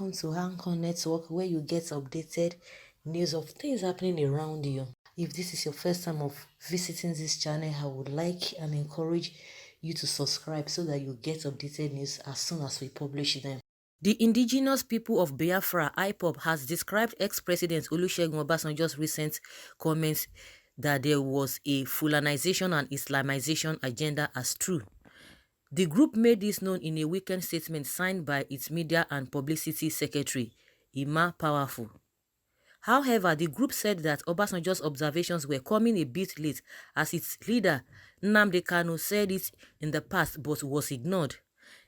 welcome to Anchor Network, where you get updated news of things happening around you. If this is your first time of visiting this channel, I would like and encourage you to subscribe so that you get updated news as soon as we publish them. The indigenous people of Biafra, IPOB, has described ex-President Olusegun Obasanjo's recent comments that there was a Fulanization and Islamization agenda as true. The group made this known in a weekend statement signed by its media and publicity secretary, Emma Powerful. However, the group said that Obasanjo's observations were coming a bit late, as its leader, Nnamdi Kanu, said it in the past but was ignored.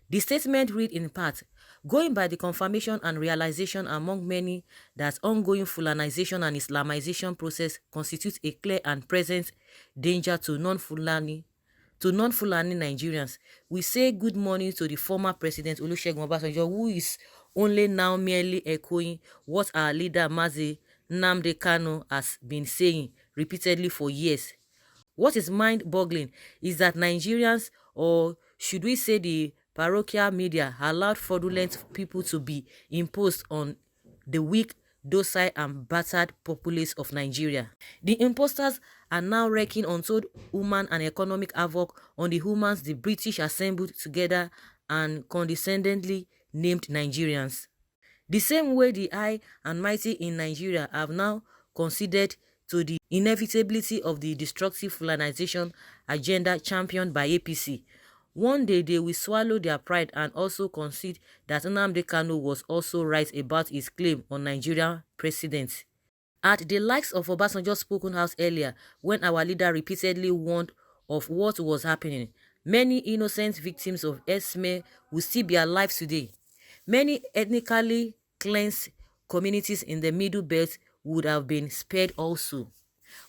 The statement read in part, going by the confirmation and realization among many that ongoing Fulanization and Islamization process constitutes a clear and present danger to non-Fulani Nigerians. We say good morning to the former President Olusegun Obasanjo, who is only now merely echoing what our leader Mazi Nnamdi Kanu has been saying repeatedly for years. What is mind-boggling is that Nigerians, or should we say the parochial media, allowed fraudulent people to be imposed on the weak, docile and battered populace of Nigeria. The imposters are now wreaking untold human and economic havoc on the humans the British assembled together and condescendingly named Nigerians. The same way the high and mighty in Nigeria have now conceded to the inevitability of the destructive Fulanization agenda championed by APC. One day they will swallow their pride and also concede that Nnamdi Kanu was also right about his claim on Nigerian president. At the likes of Obasanjo's spoken house earlier, when our leader repeatedly warned of what was happening, many innocent victims of Esme will still be alive today. Many ethnically cleansed communities in the Middle Belt would have been spared also.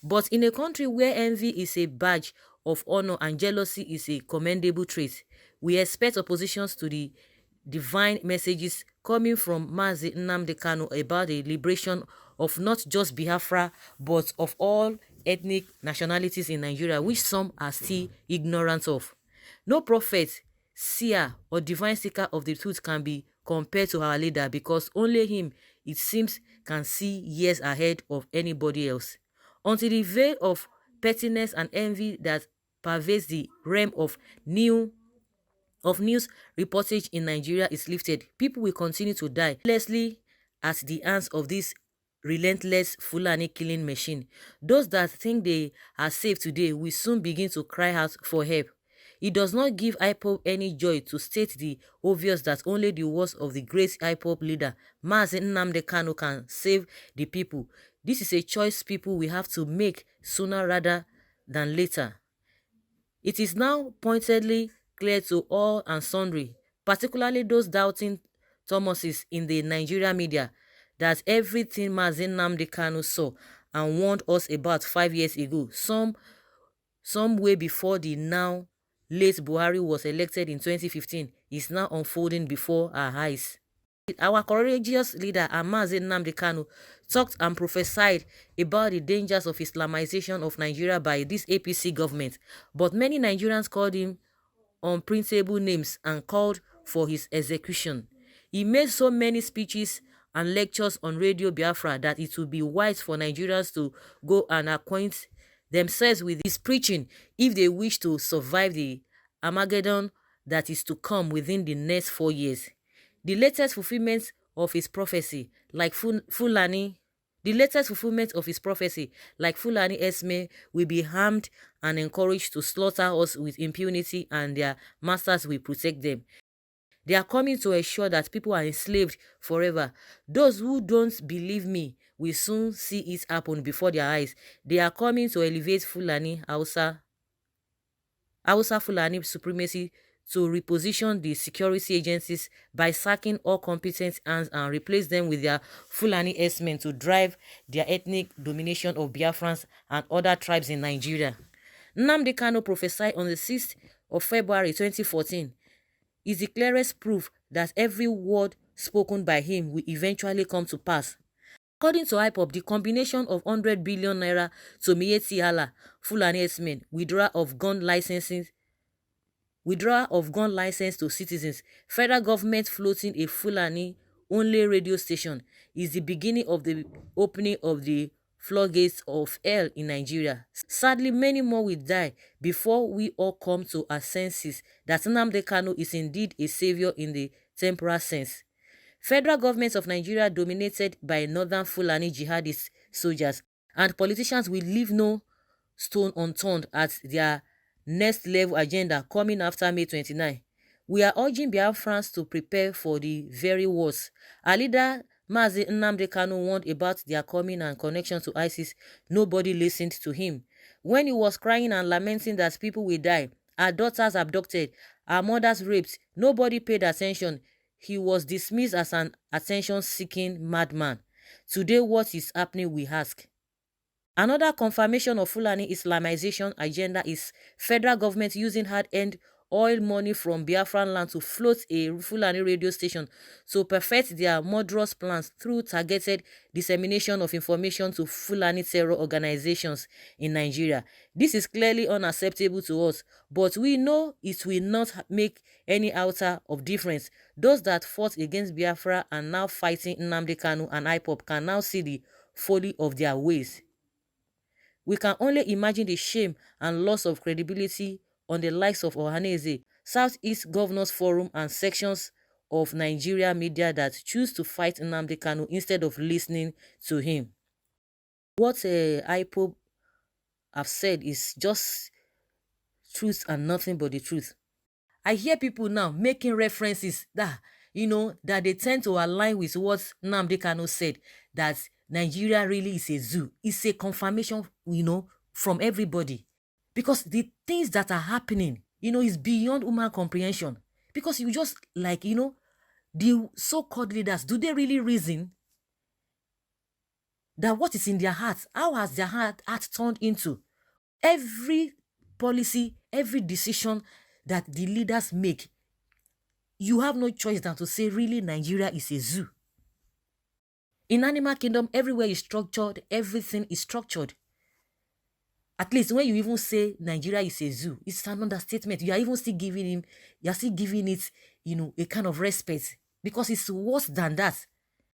But in a country where envy is a badge of honor and jealousy is a commendable trait, we expect oppositions to the divine messages coming from Mazi Nnamdi Kanu about the liberation of not just Biafra but of all ethnic nationalities in Nigeria, which some are still ignorant of. No prophet, seer or divine seeker of the truth can be compared to our leader, because only him, it seems, can see years ahead of anybody else. Until the veil of pettiness and envy that pervades the realm of news reportage in Nigeria is lifted, people will continue to die needlessly at the hands of this relentless Fulani killing machine. Those that think they are safe today will soon begin to cry out for help. It does not give IPOB any joy to state the obvious that only the words of the great IPOB leader, Mazi Nnamdi Kanu, can save the people. This is a choice people will have to make sooner rather than later. It is now pointedly clear to all and sundry, particularly those doubting Thomases in the Nigeria media, that everything Mazi Nnamdi Kanu saw and warned us about 5 years ago, some way before the now late Buhari was elected in 2015, is now unfolding before our eyes. Our courageous leader, Mazi Nnamdi Kanu, talked and prophesied about the dangers of Islamization of Nigeria by this APC government, but many Nigerians called him unprintable names and called for his execution. He made so many speeches and lectures on Radio Biafra that it would be wise for Nigerians to go and acquaint themselves with his preaching if they wish to survive the Armageddon that is to come within the next 4 years. The latest fulfillment of his prophecy, like Fulani Esme, will be harmed and encouraged to slaughter us with impunity, and their masters will protect them. They are coming to ensure that people are enslaved forever. Those who don't believe me will soon see it happen before their eyes. They are coming to elevate Hausa Fulani supremacy, to reposition the security agencies by sacking all competent hands and replace them with their Fulani herdsmen to drive their ethnic domination of Biafrans and other tribes in Nigeria. Nnamdi Kanu prophesied on the 6th of February 2014 is the clearest proof that every word spoken by him will eventually come to pass. According to IPOB, the combination of 100 billion naira to Miyetti Allah, Fulani herdsmen, withdrawal of gun license to citizens, federal government floating a Fulani only radio station is the beginning of the opening of the floodgates of hell in Nigeria. Sadly, many more will die before we all come to our senses that Nnamdi Kanu is indeed a savior in the temporal sense. Federal government of Nigeria dominated by northern Fulani jihadist soldiers, and politicians will leave no stone unturned at their next level agenda coming after May 29. We are urging Biafrans to prepare for the very worst. Our leader Mazi Nnamdi Kanu warned about their coming and connection to ISIS. Nobody listened to him. When he was crying and lamenting that people will die, our daughters abducted, our mothers raped, nobody paid attention. He was dismissed as an attention-seeking madman. Today, what is happening, we ask? Another confirmation of Fulani Islamization agenda is federal government using hard-earned oil money from Biafran land to float a Fulani radio station to perfect their murderous plans through targeted dissemination of information to Fulani terror organizations in Nigeria. This is clearly unacceptable to us, but we know it will not make any iota of difference. Those that fought against Biafra and now fighting Nnamdi Kanu and IPOB can now see the folly of their ways. We can only imagine the shame and loss of credibility on the likes of Ohanaeze, Southeast Governors Forum and sections of Nigeria media that choose to fight Nnamdi Kanu instead of listening to him. What IPOB have said is just truth and nothing but the truth. I hear people now making references that, that they tend to align with what Nnamdi Kanu said, that Nigeria really is a zoo. It's a confirmation, from everybody. Because the things that are happening, is beyond human comprehension. Because you just the so-called leaders, do they really reason that what is in their hearts, how has their heart turned into? Every policy, every decision that the leaders make, you have no choice than to say, really, Nigeria is a zoo. In animal kingdom, everywhere is structured, everything is structured. At least when you even say Nigeria is a zoo, it's an understatement. You are still giving it, a kind of respect, because it's worse than that.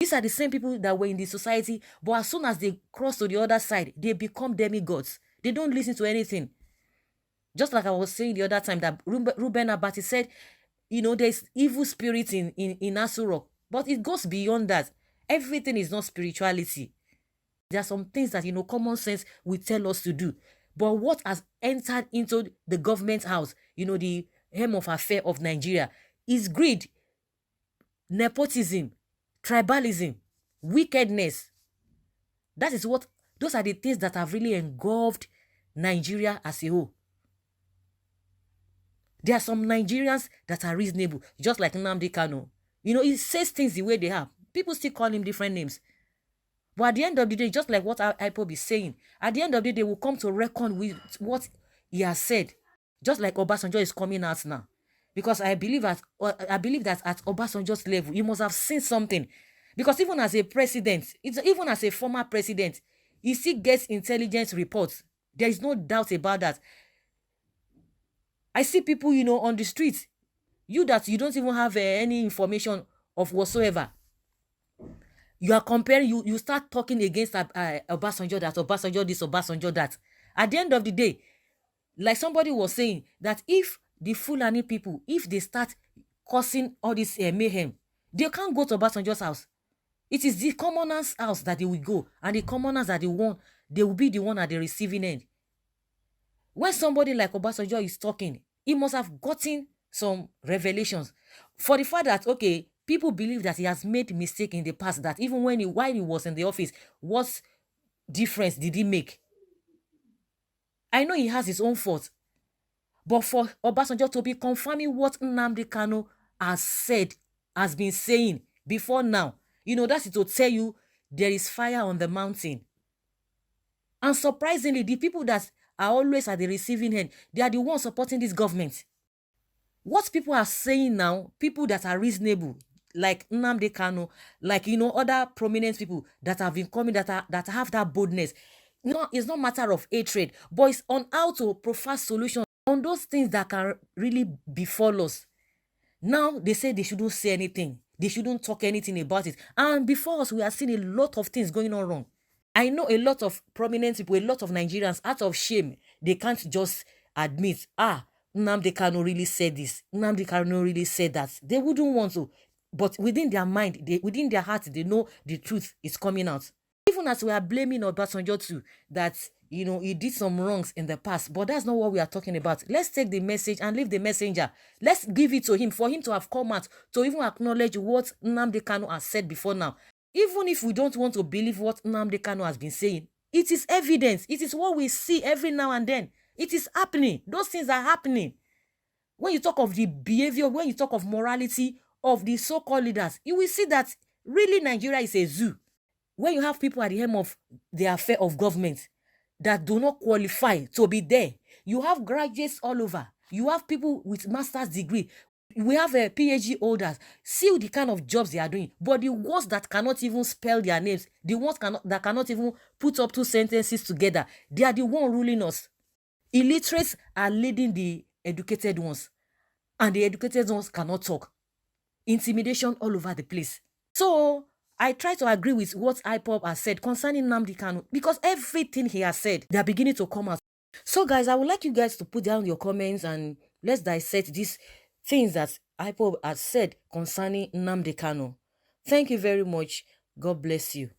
These are the same people that were in the society, but as soon as they cross to the other side, they become demigods. They don't listen to anything. Just like I was saying the other time that Ruben Abati said, there's evil spirit in Aso Rock, but it goes beyond that. Everything is not spirituality. There are some things that, common sense will tell us to do. But what has entered into the government house, the hem of affair of Nigeria, is greed, nepotism, tribalism, wickedness. Those are the things that have really engulfed Nigeria as a whole. There are some Nigerians that are reasonable, just like Nnamdi Kanu. He says things the way they are. People still call him different names. But at the end of the day, just like what IPOB is saying, at the end of the day, they will come to reckon with what he has said. Just like Obasanjo is coming out now. Because I believe that at Obasanjo's level, he must have seen something. Because even as a president, even as a former president, he still gets intelligence reports. There is no doubt about that. I see people, on the streets, you don't even have any information of whatsoever. You are comparing, you start talking against Obasanjo that, Obasanjo this, Obasanjo that. At the end of the day, like somebody was saying, that if the Fulani people, if they start causing all this mayhem, they can't go to Obasanjo's house. It is the commoners' house that they will go, and the commoners are they will be the one at the receiving end. When somebody like Obasanjo is talking, he must have gotten some revelations. For the fact that, okay, people believe that he has made mistake in the past, that even while he was in the office, what difference did he make? I know he has his own fault. But for Obasanjo to be confirming what Nnamdi Kanu has been saying before now, that's to tell you there is fire on the mountain. And surprisingly, the people that are always at the receiving end, they are the ones supporting this government. What people are saying now, people that are reasonable, like Nnamdi Kanu, like, other prominent people that have been coming, that have that boldness. It's not a matter of hatred, but it's on how to provide solutions on those things that can really befall us. Now, they say they shouldn't say anything. They shouldn't talk anything about it. And before us, we are seeing a lot of things going on wrong. I know a lot of prominent people, a lot of Nigerians, out of shame, they can't just admit, Nnamdi Kanu really said this, Nnamdi Kanu really said that. They wouldn't want to. But within their mind, within their heart, they know the truth is coming out. Even as we are blaming Obasanjo too, that he did some wrongs in the past, but that's not what we are talking about. Let's take the message and leave the messenger. Let's give it to him, for him to have come out to even acknowledge what Nnamdi Kanu has said before now. Even if we don't want to believe what Nnamdi Kanu has been saying, it is evidence. It is what we see every now and then. It is happening. Those things are happening. When you talk of the behavior, when you talk of morality of the so-called leaders, you will see that really Nigeria is a zoo. When you have people at the helm of the affair of government that do not qualify to be there, you have graduates all over. You have people with master's degree. We have PhD holders. See the kind of jobs they are doing. But the ones that cannot even spell their names, the ones that cannot even put up two sentences together, they are the ones ruling us. Illiterates are leading the educated ones. And the educated ones cannot talk. Intimidation all over the place. So, I try to agree with what IPOB has said concerning Nnamdi Kanu, because everything he has said, they are beginning to come out. So, guys, I would like you guys to put down your comments and let's dissect these things that IPOB has said concerning Nnamdi Kanu. Thank you very much. God bless you.